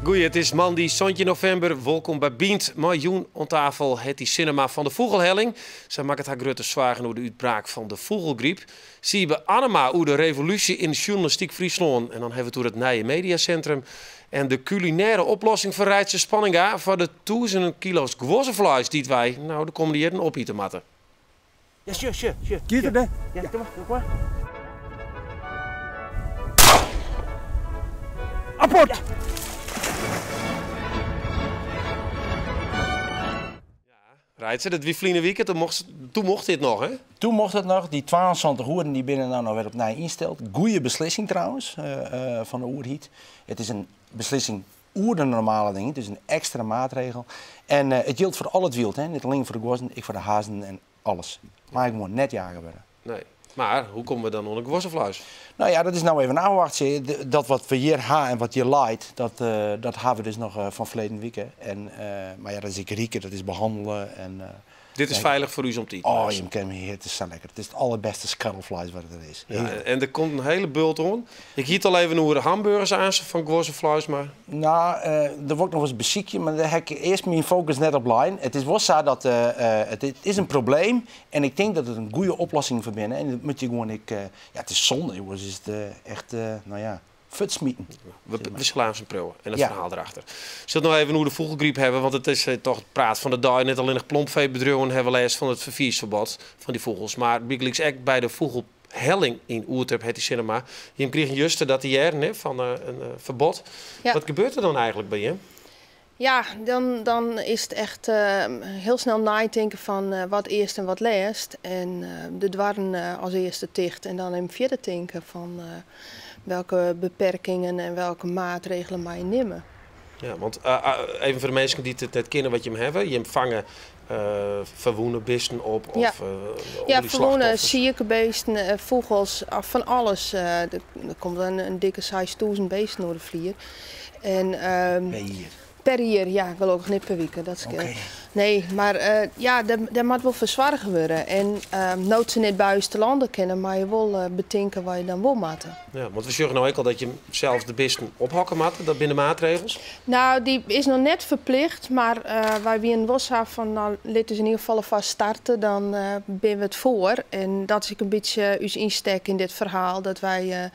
Goeie, het is maandag 20 november. Welkom bij Bient. Miljoen aan tafel. Het is cinema van de Vogelhelling. Zij maakt het haar grote zwagen over de uitbraak van de vogelgriep. Zie je Annema hoe de revolutie in de journalistiek Friesland. En dan hebben we het over het Nije Mediacentrum. En de culinaire oplossing van Rijtse Spanninga voor de 1000 kilo's gwozzenvlees die wij de komende jaren opeten moeten. Ja, sure. Giet het, hè? Ja, kom maar. Apport! Ja. Rijtse, dat wie vliegen weekend, toen mocht dit nog, hè? Toen mocht het nog. Die 22 hoeren die binnen nou nog weer op nij instelt. Goeie beslissing trouwens van de oerhiet. Het is een beslissing oer de normale dingen. Het is een extra maatregel. En het geldt voor al het wild, hè? Niet alleen voor de gwozen, ik voor de hazen en alles. Maar ik moet net jagen worden. Nee. Maar hoe komen we dan onder gwozzenvlees? Nou ja, dat is nou even afwachten. Dat wat we hier hebben en wat je leidt, dat hebben we dus nog van verleden week. Maar ja, dat is rieken, dat is behandelen. En, dit is veilig voor u om te eten. Oh, je kent me hier, het is zo lekker. Het is het allerbeste scuttleflies wat er is. Ja, en er komt een hele bult om. Ik hiet al even hoe de hamburgers aan van gwozzenvlees, maar... Nou, er wordt nog eens beziekje, maar daar heb ik eerst mijn focus net op lijn. Het is wel zo dat het is een probleem en ik denk dat het een goede oplossing voor binnen. En dat moet je gewoon, het is zonde, jongens, is het echt, futsmieten. We slaan zijn proeven en het verhaal erachter. Zullen nog even hoe de vogelgriep hebben, want het is toch het praat van de dag. Net alleen nog plompveebedrijven hebben we les van het verviesverbod van die vogels. Maar bijgelijks ook bij de vogelhelling in Oertrep, het is cinema. Je kreeg juist dat jaar van een verbod. Ja. Wat gebeurt er dan eigenlijk bij je? Ja, dan is het echt heel snel nadenken van wat eerst en wat laatst. En de dwarren als eerste dicht en dan even verder denken van welke beperkingen en welke maatregelen mag je nemen. Ja, want even voor de mensen die het kennen wat je hem hebben, je vangen verwoenen beesten op of verwoenen, ziekenbeesten, vogels, van alles. Er komt een dikke 6000 beesten door de vlier. En per jaar, ja, gelukkig niet per week. Dat is nee, maar daar moet wel verzwargen worden. En nooit ze niet buiten landen kennen, maar je wil bedenken waar je dan wil maken. Ja, want we zeggen nou ook al dat je zelf de beesten ophakken moet, dat binnen maatregels? Nou, die is nog net verplicht, maar wij wie een was van, nou, laten ze in ieder geval alvast starten, dan ben we het voor. En dat is ook een beetje uw insteek in dit verhaal, dat wij...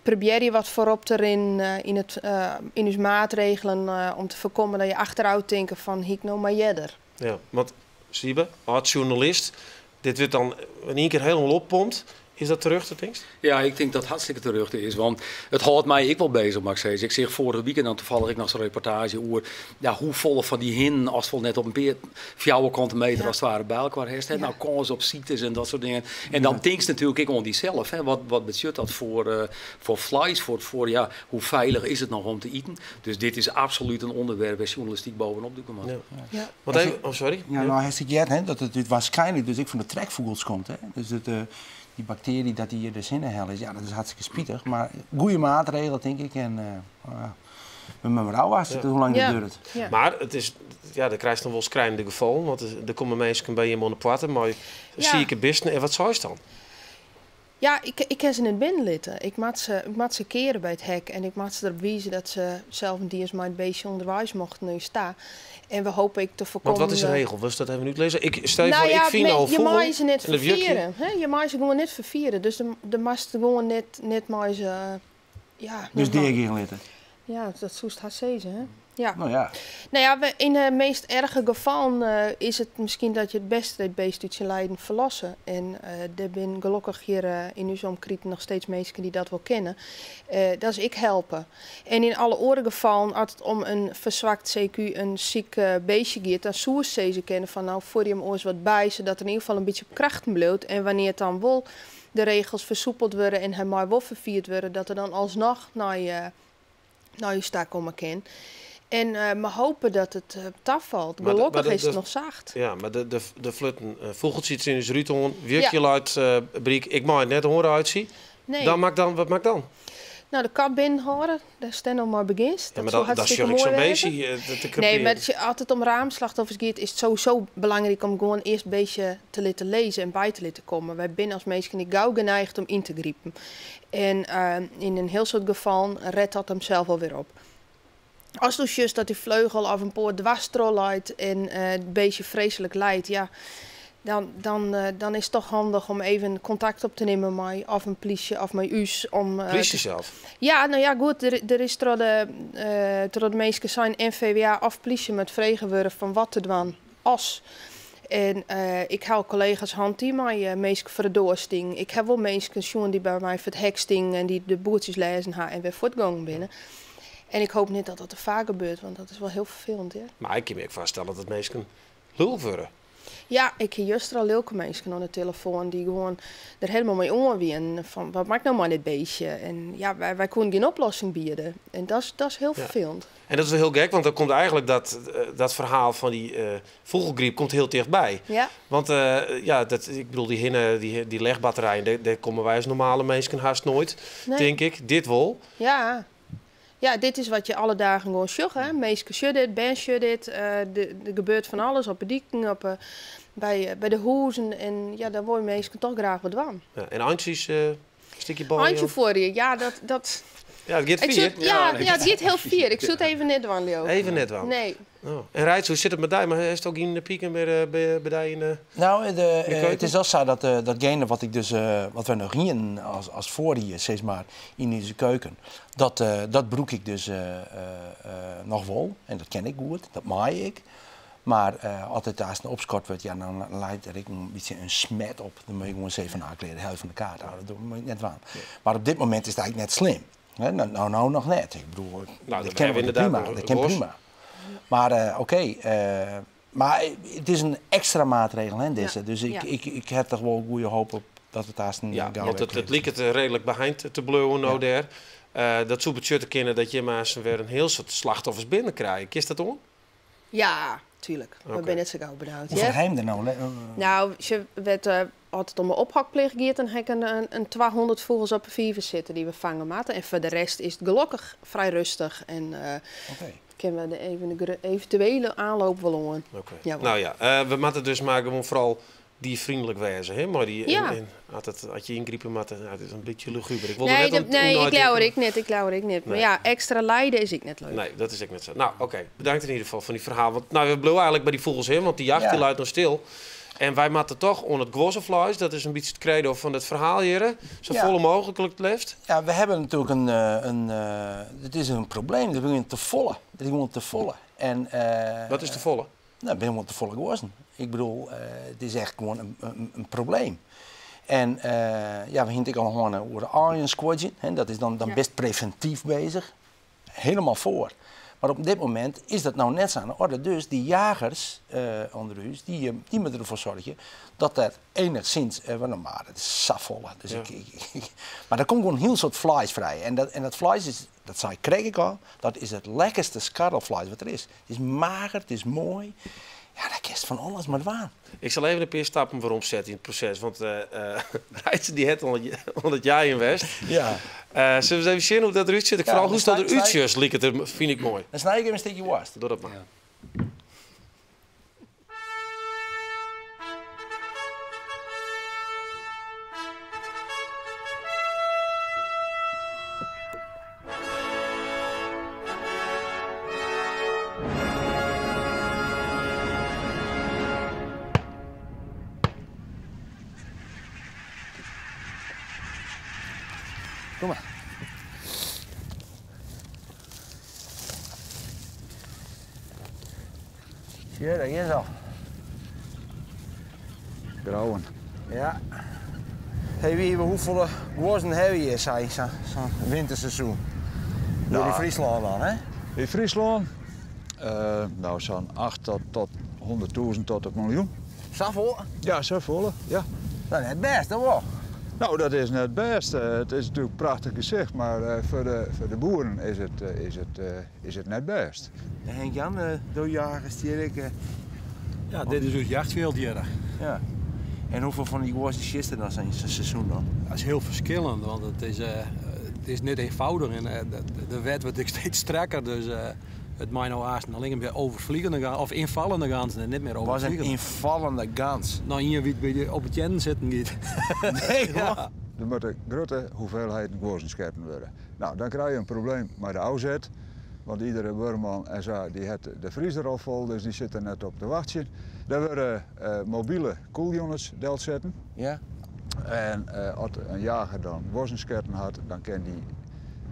probeer je wat voorop erin in uw maatregelen om te voorkomen dat je achteruit denkt van ik nou maar jeder. Ja, want zie je, als journalist, dit wordt dan in één keer helemaal oppompt. Is dat terug te denken? Ja, ik denk dat het hartstikke terug is. Want het houdt mij ik wel bezig, mag ik zeggen. Ik zeg vorige weekend dan toevallig ik nog zo'n reportage over hoe vol van die hin als vol net op een fjouwe meter als het ware bij elkaar heeft. Ja. Nou, kans op ziektes en dat soort dingen. En dan denk je natuurlijk ik om die zelf. Hè. Wat betekent dat voor vlees? Voor hoe veilig is het nog om te eten? Dus dit is absoluut een onderwerp waar journalistiek bovenop de command. Ja. Wat even, sorry. Ja, nou, hij zegt net dat het waarschijnlijk dus ik van de trekvogels komt. Hè. Dus die bacterie dat die hier dus in de hel is, ja, dat is hartstikke spietig. Maar goede maatregelen, denk ik. En we moeten maar afwachten hoe lang dat duurt. Ja. Maar het is, dan krijg je dan wel schrijnende geval. Want er komen mensen bij je in de platen, maar zieke beesten. En wat zou je dan? Ja, ik heb ze niet binnenlitten. Ik maak ze keren bij het hek en ik maak ze erop wijzen dat ze zelf een dier maar een beetje onderwijs mochten nu staan. En we hopen ik te voorkomen. Want wat is de regel? Was dat even niet lezen? Ik stel je voor, ik vind al je mag ze niet vervieren. Je mag ze gewoon niet vervieren. Dus de mag gewoon net maar ze. Dus die litten. Ja, dat zoest haar zezen, hè? Ja. Nou ja. Nou ja, in de meest erge gevallen is het misschien dat je het beste het beest uit je lijden verlossen. En er zijn gelukkig hier in uw omkriet nog steeds mensen die dat wel kennen. Dat is ik helpen. En in alle andere gevallen, als het om een verzwakt CQ, een ziek beestje gaat, dan zouden ze kennen van nou, voor je hem ooit wat bij, zodat er in ieder geval een beetje op krachten bloot. En wanneer het dan wel de regels versoepeld worden en hij maar wel vervierd worden, dat er dan alsnog naar je staak komen kan. En we hopen dat het afvalt. Gelukkig is het nog zacht. Ja, maar de flutten vogeltjes in de ruiten, werk je luid briek. Ik mag het net horen uitzien. Nee. Wat maakt dan? Nou, de kap binnenhouden, daar staan nog maar begint. Ja, maar dat is zo'n beetje te creperen. Nee, maar als je altijd om raamslachtoffers gaat, is het sowieso belangrijk om gewoon eerst een beetje te laten lezen en bij te laten komen. Wij zijn als mensen niet gauw geneigd om in te griepen. En in een heel soort gevallen redt dat hem zelf alweer op. Als het juist dat die vleugel af een paar dwarsstrol leidt en het beetje vreselijk leidt, ja, dan is het toch handig om even contact op te nemen met of een politie of met us. Politie zelf? Ja, nou ja, goed. Er is door de meesten zijn NVWA of politie met vragen worden van wat te doen als. En ik hou collega's hand die mij mensen voor de doorsting. Ik heb wel mensen die bij mij voor het hek sting en die de boertjes lezen en weer voortgang binnen. En ik hoop niet dat dat te vaak gebeurt, want dat is wel heel vervelend. Ja. Maar ik kan me ook vaststellen dat mensen lul worden. Ja, ik heb juist al leuke mensen aan de telefoon die gewoon er helemaal mee omwien. Van wat maakt nou maar dit beestje? En ja, wij konden geen oplossing bieden. En dat is heel vervelend. En dat is wel heel gek, want dan komt eigenlijk dat verhaal van die vogelgriep komt heel dichtbij. Ja. Want ik bedoel, die hinnen, die legbatterijen, daar komen wij als normale mensen haast nooit, denk ik. Dit wel. Ja. Ja, dit is wat je alle dagen gewoon sjuggt, hè. Mensen sjuggen dit, ben sjuggen dit. Er gebeurt van alles op de dieken, bij de hoezen. En ja, daar worden mensen toch graag wat van. Ja, en Antjes, stukje bal. Antje voor je, ja, dat... Ja, het gaat vier. Ja, het gaat heel vier. Ik zou het even net doen, Leo. Even net wel. Nee. Oh. En Rijts, hoe zit het met die? Maar is het ook in de pieken bij die in de... Nou, het is wel zo dat datgene wat ik dus, wat we nog hier als voor hier, steeds maar in deze keuken, dat broek ik dus nog wel. En dat ken ik goed, dat maai ik. Maar altijd als het een opschot wordt, ja, dan leidt er een beetje een smet op. Dan moet je gewoon eens even aankleden, de helft van de kaart houden. Dat moet je net waan. Ja. Maar op dit moment is het eigenlijk net slim. He, nou nog net. Ik bedoel, dat kennen we prima. Dat kan prima. Maar maar het is een extra maatregel, hè, deze. Ja. Dus ik heb toch wel goede hoop op dat het daar een gauw want het liep het redelijk behind te bleuwen nou daar. Dat zo'n budget te kennen dat je maar weer een heel soort slachtoffers binnenkrijgt. Is dat om? Ja, tuurlijk. Okay. We zijn net zo gauw benauwd. Hoeveel geheim er nou? Nou, je werd altijd om een ophakplicht geeft, dan heb ik een 200 vogels op een viever zitten die we vangen maten. En voor de rest is het gelukkig vrij rustig. En kunnen we de eventuele aanloop wel om. Ja, nou ja, we moeten dus maar gewoon vooral die vriendelijk wezen, hè? Maar die had je ingriepen, maar het is een beetje luguber. Ik wilde ik lauwer ik niet. Maar ja, extra lijden is ik net leuk. Nee, dat is ik net zo. Nou, oké. Bedankt in ieder geval voor die verhaal. Want nou, we bleven eigenlijk bij die vogels heen, want die jacht die luidt nog stil. En wij moeten toch onder het gwozenvlees, dat is een beetje het credo van het verhaal hier, zo volle mogelijk left. Ja, we hebben natuurlijk het is een probleem, dat begint te volle. Dat is gewoon te volle. En, wat is te volle? Nou, ben gewoon te volle gewassen. Ik bedoel, het is echt gewoon een probleem. En we hinten al gewoon over de Arjen Squadron, dat is dan best preventief bezig. Helemaal voor. Maar op dit moment is dat nou net zo aan de orde. Dus die jagers onder u, die moeten ervoor zorgen dat er enigszins, maar het is safvolle. Dus maar er komt gewoon een heel soort vlees vrij. En dat vlees is, dat zei kreeg ik al, dat is het lekkerste scharrelvlees wat er is. Het is mager, het is mooi. Ja, dat kist van alles maar waan. Ik zal even een paar stappen voor omzetten in het proces. Want Rijtsen die het al het jaar in West. Ja. Zullen we eens even zien hoe dat eruit zit? Vooral hoe dat eruit ziet, vind ik mooi. Dan snij ik even een stukje worst. Doe dat maar. Ja. Kom maar. Zie je, dat is al. Grauwen. Ja. Hey, hoeveel gwozen hebben we hier, zo'n winterseizoen? Door die Friesland dan, hè? In Friesland? Nou, zo'n 8 tot 100.000 tot 1 miljoen. Zoveel? Ja, zoveel, ja. Dat is het beste, hoor. Nou, dat is net het beste. Het is natuurlijk prachtig gezicht, maar voor de boeren is het net best. Henk-Jan, doorjagers, Ja, dit is het jachtveld hier. Ja. En hoeveel van die gwozen is er dan zijn seizoen dan? Dat is heel verschillend, want het is is niet eenvoudig en de wet wordt steeds strakker. Dus het mij nou haast alleen weer overvliegende gaan of invallende gaan en niet meer was overvliegen. een invallende gans. Nou, hier wie op het jen zitten niet. Nee, Ja. Er moet een grote hoeveelheid gozenscherpen worden. Nou, dan krijg je een probleem met de ouzet. Want iedere buurman en zo, die heeft de vriezer al vol, dus die zitten net op te wachten. Daar worden mobiele koelunits deelt zetten. Ja. En als een jager dan gozenscherpen had, dan kan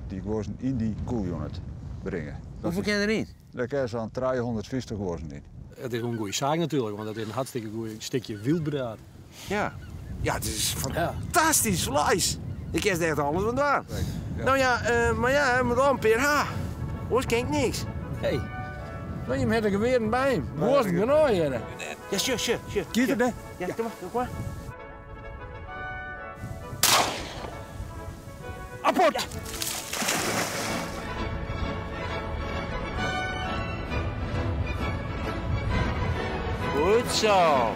die gozen in die koelunit brengen. Hoeveel ken je er niet? Daar kan je zo'n 350 gozen in. Het is een goede zaak natuurlijk, want het is een hartstikke goed stukje wildbraad. Ja. Ja, het is fantastisch vlees. Ik ken echt alles van daar. Ja. Nou ja, maar ja, met een PRH. Hoor, ken ik niks. Hey. Maar je hebt er geweren bij hem. Hoe is het nou hier? Ja, sure. Kijk er, hè? Ja, kom maar. Apport! Goed zo.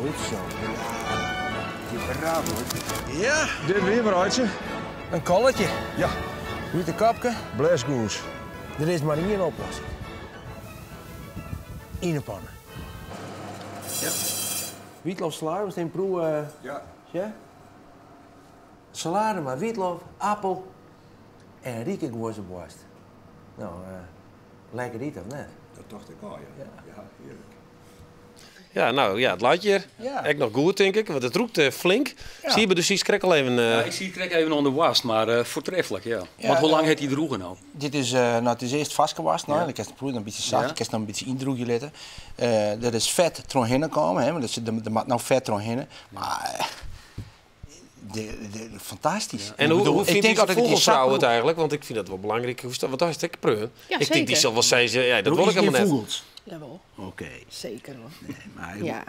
Goed zo. Ja. Bravo. Ja. Dit weer maar uitje. Een kolletje. Ja, Met een kapje. blesgoes. Er is maar één oplossing. In een pannen. Ja. Wietlof salade, was het een proe? Ja. Ja? Salade met wietlof, appel en rieke worstenborst. Nou, lekker niet of net? Dat dacht ik al, ja. Ja, heerlijk. Ja, nou ja, het laat je er. Ja. Echt nog goed, denk ik, want het roekt flink. Ja. Zie je dus die krek al even... Ja, ik zie het trek even onder was, maar voortreffelijk, ja. Ja, Want hoe lang heeft hij droegen nou? Dit is, nou, het is eerst vastgewast, nou, Ja. dan kan je het proeven, een beetje zacht, Ja. dan kan je het een beetje indroegen laten. Er is vet eroheen komen, hè, want er moet nou vet eroheen. Maar fantastisch. En Ik hoe bedoel, vindt die altijd dat die vogelvrouw het zakproe- eigenlijk? Want ik vind dat wel belangrijk. Want daar is het preun. Ja, Ik denk zeker. die zal wel zeggen, ja, dat Doe wil ik je geen helemaal net. vogels? Jawel, Oké. zeker hoor. Maar Ja,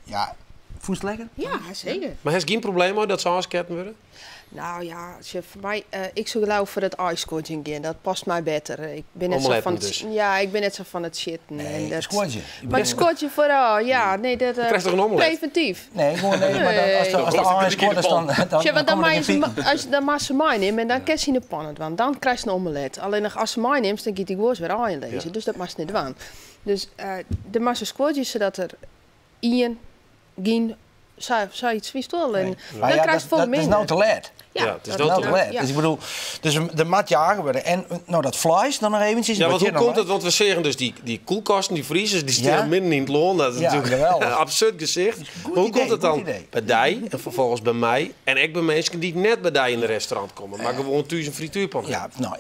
ja, voest lekker? ja zeker. Maar heeft geen probleem hoor, dat ze aansketten worden? Nou ja, voor mij, ik zou geloof voor het ijskoortje gaan. Dat past mij beter. Ik ben net zo Omeletten van dus. Ja, ik ben net zo van het shitten. Nee, en dat, squadje. maar het scoortje vooral, ja, nee, dat krijgt toch een omelet? preventief. Nee, gewoon nee, maar dan, als de Nee. AS scoort, dan Ja, want dan komen er maak geen je pieken. als je dan maar ze mij neemt en dan kan je in de pan want dan krijg je een omelet. Alleen nog als ze mij neemt, dan gaat die woord weer aanlezen. Ja. Dus dat mag je niet doen. Dus de massa squadjes zodat er Ian, Gien, zoiets wie stoel en Maar dan ja, krijg je veel dat is minder. nou te laat. Ja, het is dat- nou Nou te te laat. laat. ja. Dus ik bedoel, dus de mat jagen worden. En nou dat vlees dan nog eventjes. Ja, wat want je hoe dan komt het? Want we zeggen dus die koelkasten, die vriezers, die staan Ja? midden in het loon. Dat is Ja, natuurlijk geweldig. een absurd gezicht. Maar hoe idee, komt het dan goed idee. bij die en vervolgens bij mij en ik ben mensen die net bij die in de restaurant komen, maar gewoon thuis een frituurpan. Ja, nou,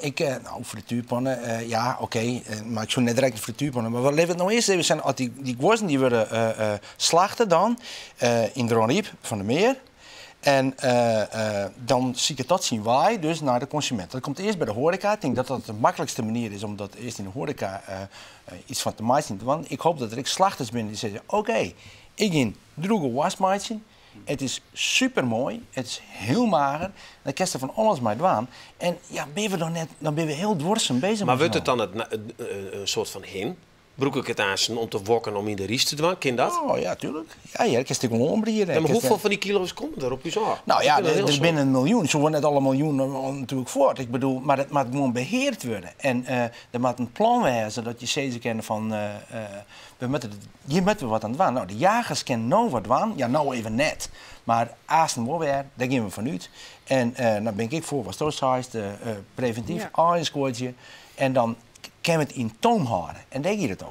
frituurpannen, ja, oké, maar ik zou net direct een frituurpannen. Maar wat het nou eerst even zijn, als die worsten die worden slachten dan in de Ronriep van de Meer. En dan zie ik het dat zien wij dus naar de consument. Dat komt eerst bij de horeca. Ik denk dat dat de makkelijkste manier is om dat eerst in de horeca iets van te maken. Want ik hoop dat er slachters binnen die zeggen, oké, ik in droege wasmaatje. Het is super mooi, het is heel mager. Dan kan je er van alles mee doen. En ja, ben je dan net, dan ben je heel dwarsem bezig. Maar met wordt het z'n dan een soort van hin? Broek ik het aan om te wokken om in de ries te doen? Ken dat? allen. Oh ja, tuurlijk. Ja, je kan een ombrieën. Ja, maar hoeveel van die kilo's komen er op je zaal? Nou ja, Ik vind dat heel er zo. binnen 1 miljoen. Zo worden net alle miljoenen natuurlijk voort. Ik bedoel, maar het moet gewoon beheerd worden. En er moet een plan wezen dat je steeds kennen van... hier moeten we wat aan het doen. Nou, de jagers kennen nou wat doen. Ja, nou even net. Maar Aasten wel weer, daar gaan we vanuit. En dan ben ik voor wat zoals preventief, Ja. aanscoortje. En dan kan we het in toom houden. En daar gaat het om.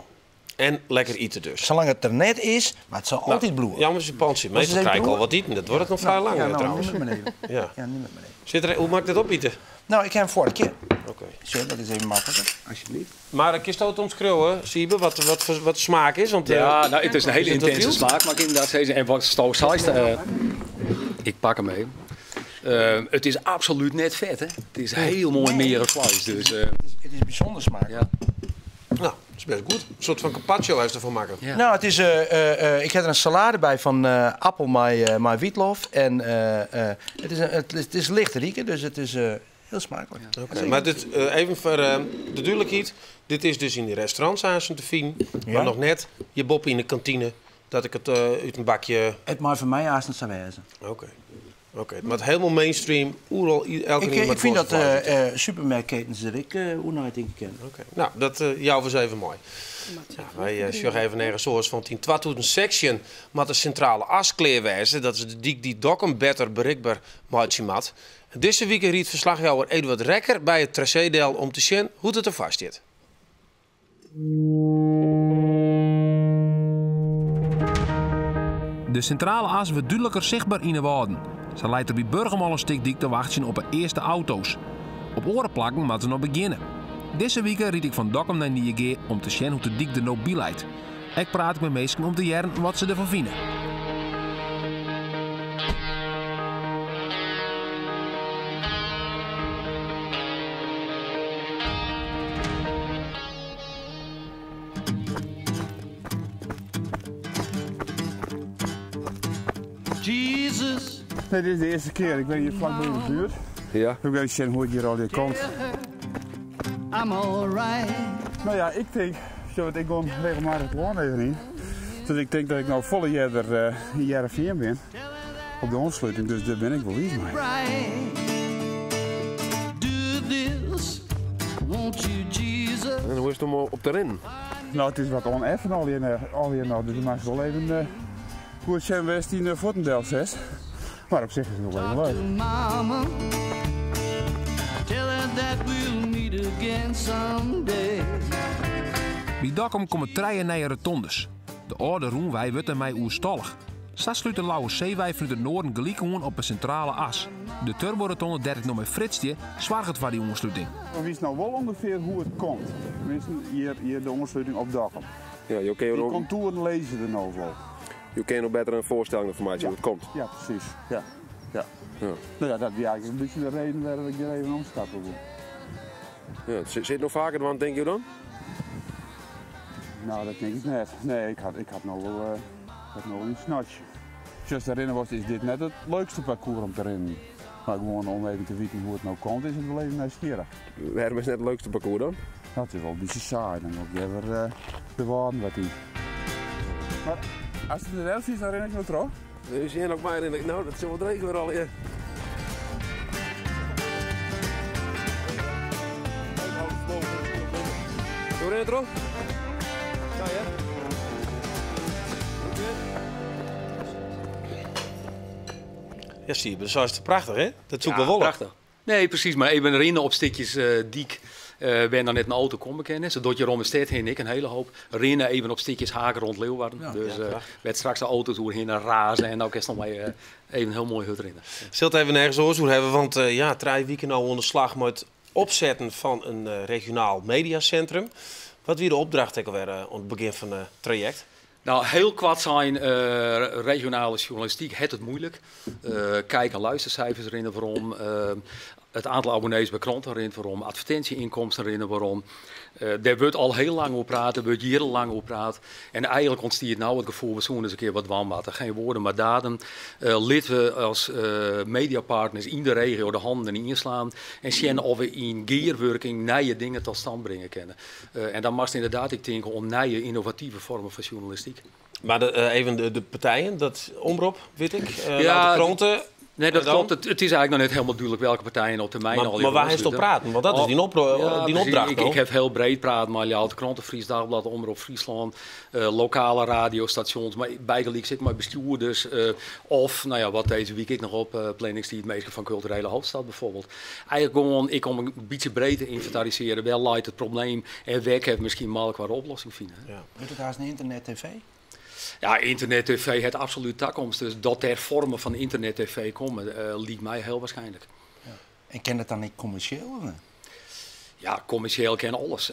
En lekker eten dus. Zolang het er net is, maar het zal altijd bloeien. Ja, maar is een pansje. Was het Meestal even krijg ik al bloeien? wat eten. Dat wordt het nog vrij lang ja, nou, trouwens. niet met beneden. Ja. Ja, niet met beneden. Zit er, hoe maak ik dat opeten? Nou, ik heb een vorkje. Oké. Zo, dat is even makkelijker. Alsjeblieft. Maar ik je het omschreeuwen, Siebe, wat de smaak is? Want, Ja, nou, het is een hele is het intense wild? smaak, maar ik inderdaad zeggen. En wat Stoos zei, ik pak hem mee. Het is absoluut net vet, hè? Het is heel mooi merig vlees, dus Het is bijzonder smaak. ja. Nou, dat is best goed. Een soort van carpaccio heeft ervan maken. Ja. Nou, het is, ik heb er een salade bij van appel met wietlof. En het is licht rieken, dus het is heel smakelijk. Oké, maar dit, even voor de duidelijkheid. Dit is dus in die restaurants aan te zien. Ja. Maar nog net je boppen in de kantine. Dat ik het uit een bakje... Het mag voor mij haast zijn wezen. Oké. Oké, maar het helemaal mainstream, overal, elke Ik vind dat supermarktketens er ik hoe denk ik. Oké, nou, dat jou was even mooi. Ja, wij zeggen even nergens zoals van 2016 met de centrale askleerwijze. Dat is de dik die Dokkum beter bereikbaar maatje mat. Deze week riet verslagjouwer Eduard Rekker bij het tracédeel om te zien hoe het er vast zit. De centrale as wordt duidelijker zichtbaar in de wouden. Ze leidt er bij Burgum al een stuk te wachten op de eerste auto's. Op orenplakken moeten ze nog beginnen. Deze week riet ik van Dokkum naar Niagé om te zien hoe de dik er nou bij leidt. Ik praat met mensen om te jaren wat ze ervan vinden. Nee, dit is de eerste keer. Ik ben hier vlakbij in de buurt. Ja. Ik wil eens zien hoe het hier al hier komt. Nou ja, ik denk, ik kom regelmatig het land even in. Dus ik denk dat ik nou volle jaar er in jaren 4 ben. Op de ontsluiting, dus daar ben ik wel iets mee. En hoe is het om op te rennen? Nou, het is wat oneffen al hier nog, dus je mag wel even hoe het zijn west in Vottendel 6. Maar op zich is het wel even leuk. Bij Dokkum komen treien naar rotondes. De oude Roenwij wordt ermee oerstallig. Straks sluit de Lauwe Zeewij vanuit het noorden gelijk op een centrale as. De turborotonde 30 nog met Fritsje zorgt voor die ondersluiting. We weten nou wel ongeveer hoe het komt. Tenminste, hier de ondersluiting op Dokkum. Ja, je Die contouren lezen er nou wel. Je kan nog beter een voorstelling van maken hoe het komt. Ja, precies. Ja. Nou ja, dat is eigenlijk een beetje de reden waarom ik er even omstappen wil. Ja, zit nog vaker dan, denk je dan? Nou, dat denk ik net. Nee, ik had nog wel een snatje. Zoals te rennen was, is dit net het leukste parcours om te rennen. Maar gewoon om even te weten hoe het nou komt, is het wel even nieuwsgierig. Waarom is net het leukste parcours dan? Dat is wel een beetje saai, dan moet je weer de waarden wat in. Maar als het er zelf is, dan ren ik nog terug. Er is hier nog maar in. Nou, dat zullen we dreigen weer al. Ja. Hoe ren je terug? Ja, ja. Ja, zie je, dat is hartstikke prachtig, hè? Dat zoek Ja, wel prachtig. Nee, precies, maar even rennen op stukjes diek. Ben dan net een auto komen kennen. Zodat je rond de heen ik een hele hoop rennen even op stukjes haken rond Leeuwarden. Ja, dus werd straks de auto's heen razen en ook is nog maar even een heel mooi hut rennen. Zult even nergens oorzoek hebben, want 3 weken nou onder slag met het opzetten van een regionaal mediacentrum. Wat wie de opdracht ook alweer aan het begin van het traject? Nou, heel kwad zijn regionale journalistiek, het moeilijk. Kijk- en luistercijfers erin waarom. Het aantal abonnees bij kranten erin waarom. Advertentieinkomsten erin waarom. Daar wordt al heel lang over praten, wordt jarenlang over praten. En eigenlijk ontstaat nou het gevoel, we zoeken eens een keer wat wanbaten. Geen woorden, maar daden. Laten we als mediapartners in de regio de handen inslaan. En zien of we in gearworking nieuwe dingen tot stand brengen kunnen. En dan mag je inderdaad ik denken om nieuwe innovatieve vormen van journalistiek. Maar even de partijen, dat omroep, weet ik, de kranten. Nee, dat klopt. Het is eigenlijk nog net helemaal duidelijk welke partijen op termijn al. Maar waar is het op praten? Want dat is die opdracht. Ik heb heel breed praten, maar je had de kranten, Fries Dagblad, Omroep Friesland, lokale radiostations, maar bijgelijk zit maar bestuurders. Of, nou ja, wat deze week ik nog op planning zie, het meeste van culturele hoofdstad bijvoorbeeld. Eigenlijk gewoon, ik kom een beetje breder inventariseren. Wel leidt het probleem en weg heeft misschien makkelijk waar de oplossing vinden. Ja. Moet het haast een internet-tv? Ja, internet-tv het absoluut toekomst. Dus dat er vormen van internet-tv komen, liet mij heel waarschijnlijk. Ja. En ken het dan niet commercieel? Of? Ja, commercieel ken alles.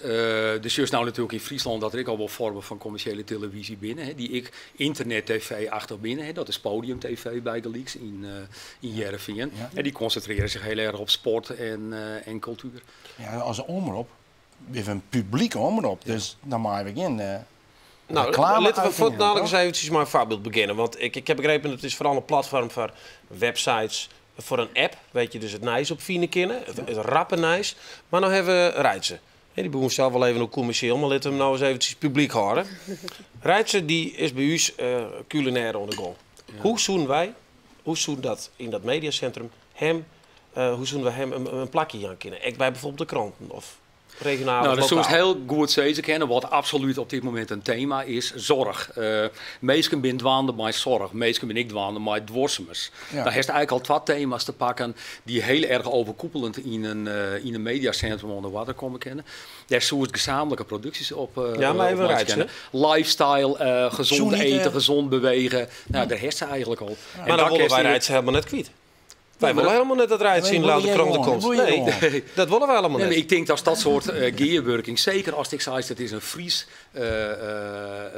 Dus juist nou natuurlijk in Friesland dat er al wel vormen van commerciële televisie binnen. Hè, die ik internet-tv achter binnen. Hè, dat is Podium-tv bij de Leaks in Heerenveen. Ja. En die concentreren zich heel erg op sport en cultuur. Ja, als omroep, weer een publieke omroep. Dus dan mag ik in. Nou, laten we vooral eens eventjes maar een voorbeeld beginnen. Want ik heb begrepen dat het is vooral een platform voor websites, voor een app. Weet je, dus het nice op vinden kennen. Het rappen nice. Maar nou hebben we Rijtse. Die begon zelf wel even ook commercieel, maar laten we hem nou eens eventjes publiek houden. Rijtse die is bij ons culinair on the go. Ja. Hoe zoen wij hoe zouden dat in dat mediacentrum hem, hoe zouden we hem een plakje aan kunnen? Ik bij bijvoorbeeld de kranten of regionaal. Nou, dat lokaal. is heel goed zeker kennen. Wat absoluut op dit moment een thema is, zorg. Meestal ben dwaande bij zorg, meestal ben ik dwaande bij dwarsemers. Ja. Daar heeft eigenlijk al 2 thema's te pakken die heel erg overkoepelend in een mediacentrum onder water komen kennen. Daar soort gezamenlijke producties op. Ja, maar even eruit, kennen. Lifestyle, gezond Zo niet, eten, gezond bewegen. Nou, daar heeft ze eigenlijk al. Maar dan willen wij Rijts helemaal net kwijt. Wij willen helemaal net dat Rijts zien laat de kranten komt. Nee, dat willen wij helemaal Nee, net. maar ik denk dat dat soort gearworking, zeker als ik zei, het is een Fries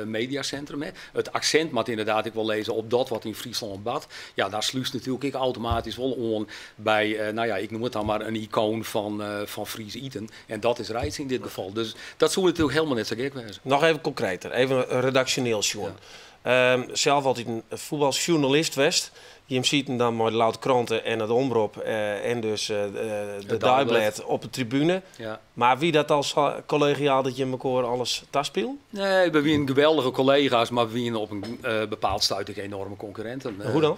mediacentrum. Hè. Het accent moet inderdaad ik wil lezen op dat wat in Friesland bad. Ja, daar sluist natuurlijk ik automatisch wel on bij, nou ja, ik noem het dan maar een icoon van Fries eten. En dat is Rijts in dit geval. Dus dat zou natuurlijk helemaal net zo gek zijn. Nog even concreter, even redactioneel, Sjoerd. Zelf altijd een voetbaljournalist West. Je hem ziet dan maar de Louter Kranten en het Omroep en dus de Dagblad op de tribune. Ja. Maar wie dat als collegiaal dat je elkaar alles taspeel? Nee, we zijn geweldige collega's, maar we zijn op een bepaald stuit enorme concurrenten. Hoe dan?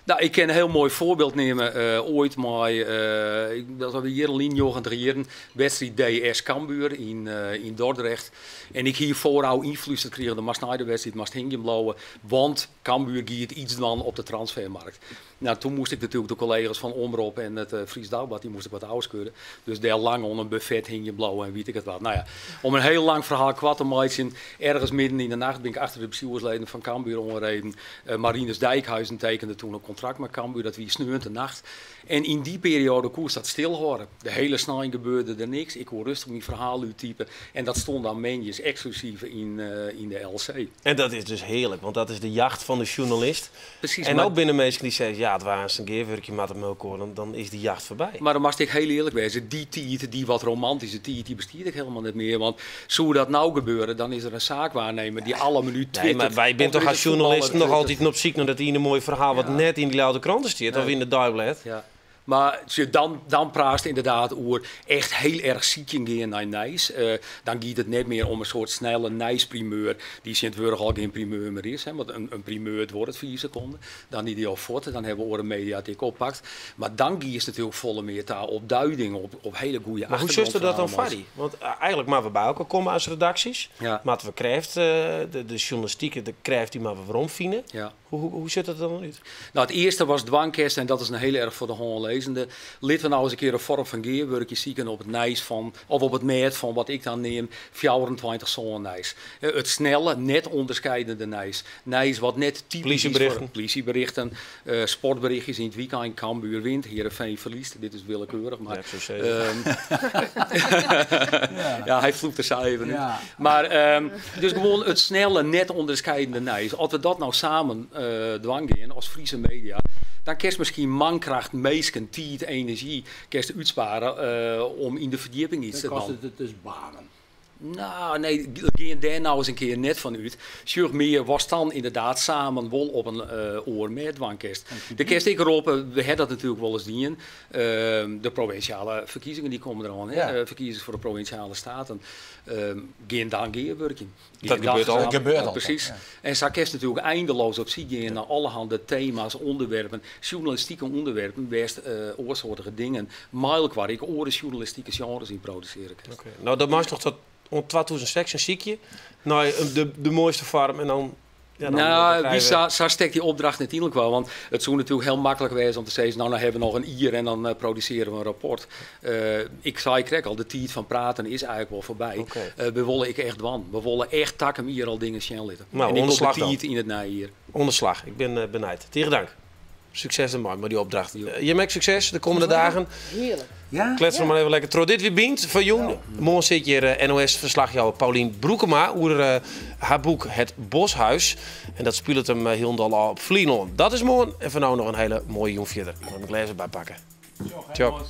Nou, ik kan een heel mooi voorbeeld nemen. Ooit maar, dat we hier in Jochen Trieren, wedstrijd DS Cambuur in Dordrecht. En ik hier vooral invloed gekregen, de Mast de wedstrijd, Mast Hingenblauwe, want Cambuur giet iets dan op de transfermarkt. Nou, toen moest ik natuurlijk de collega's van Omroep en het Fries Dagblad, die moest ik wat uitskeuren. Dus daar lang onder een buffet Hingenblauwe en weet ik het wat. Nou ja, om een heel lang verhaal kwart te maken, ergens midden in de nacht ben ik achter de bestuursleden van Cambuur ongereden. Marinus Dijkhuizen tekende toen een contract met Cambuur, dat wie sneeuwend de nacht. En in die periode koers dat stil horen. De hele snelheid gebeurde er niks. Ik hoor rustig mijn verhaal uittypen. En dat stond dan menjes exclusief in de LC. En dat is dus heerlijk, want dat is de jacht van de journalist. Precies. En maar, ook binnen mensen die zeggen, ja, het was een geerwerkje met een melkkoren, dan is die jacht voorbij. maar dan mag ik heel eerlijk wezen. Die tijd, die wat romantische tijd, die bestiert ik helemaal niet meer. Want zou dat nou gebeuren, dan is er een zaakwaarnemer die alle minuut twittert. Nee, maar wij zijn toch als journalisten nog altijd op zoek naar dat ene mooie verhaal wat net in die Louter Kranten staat, of in de Dagblad. Ja. Maar als je dan praat inderdaad over echt heel erg ziekje gaan naar Nijs. Dan gaat het niet meer om een soort snelle Nijs-primeur. Die Sint-Wurg al geen primeur meer is. Hè, want een primeur het wordt het 4 seconden. Dan die al voort. Dan hebben we een mediatheek oppakt. Maar dan gaat het natuurlijk volle meer taal op duiding. Op hele goede Maar hoe zust dat dan, Fadi? Want eigenlijk maar we bij elkaar komen als redacties. Ja. Maar we krijgen de journalistieke, de krijgt die maar we waarom vinden. Ja. Hoe zit dat dan uit? Nou, het eerste was dwangkerst en dat is een heel erg voor de hongerlezende. Laten we nou eens een keer een vorm van gearworkje zieken op het Nijs van, of op het meet van wat ik dan neem, 24 zo'n Nijs. Het snelle, net onderscheidende Nijs. Nijs wat net typisch is voor politieberichten, sportberichtjes in het weekend, Cambuur wint, Heerenveen verliest. Dit is willekeurig, maar... Ja, hij vloekt er zo even nu. Ja. Maar, dus gewoon het snelle, net onderscheidende Nijs. Als we dat nou samen dwangen als Friese media, dan kerst misschien mankracht, meesken, tijd, energie, kerst uitsparen om in de verdieping iets te doen. Dan kost het dus banen. Nou, nee, geen daar nou eens een keer net van uit. Sjurg meer was dan inderdaad samen wel op een oor met dwangkerst. De kerst ik erop, we hebben dat natuurlijk wel eens dienen. De provinciale verkiezingen die komen er aan. Ja. Verkiezingen voor de provinciale staten. Geen dan gearworking. Dat gebeurt al. Ja, precies. Ja. En zo kerst natuurlijk eindeloos op zich gaan naar allerhande thema's, onderwerpen, journalistieke onderwerpen, best oorsoortige dingen. Mailk waar ik oren journalistieke genres in produceren. Okay. Nou, dat maakt toch tot 2006 een ziekje. Nou, de mooiste farm en dan... Ja, nou, wie zo steekt die opdracht natuurlijk wel. Want het zou natuurlijk heel makkelijk zijn om te zeggen, nou hebben we nog een uur en dan produceren we een rapport. Ik krijg al, de tijd van praten is eigenlijk wel voorbij. Okay. We willen ik echt wan. We willen echt takken hier al dingen snel zitten. Nou, en ik wil de tijd in het na hier. Onderslag, ik ben benijd. Tegen dank. Succes en mooi met die opdracht. Je maakt succes de komende dagen. Heerlijk. Ja? Kletsen we maar even lekker door. Dit weer bient van Joen. Ja. Morgen zit hier NOS-verslagjouwer Paulien Broekema over haar boek Het Boshuis. En dat speelt hem heel al op Vlienon. Dat is mooi. En voor nu nog een hele mooie Joen verder. Ik moet mijn glazen bijpakken. Ciao.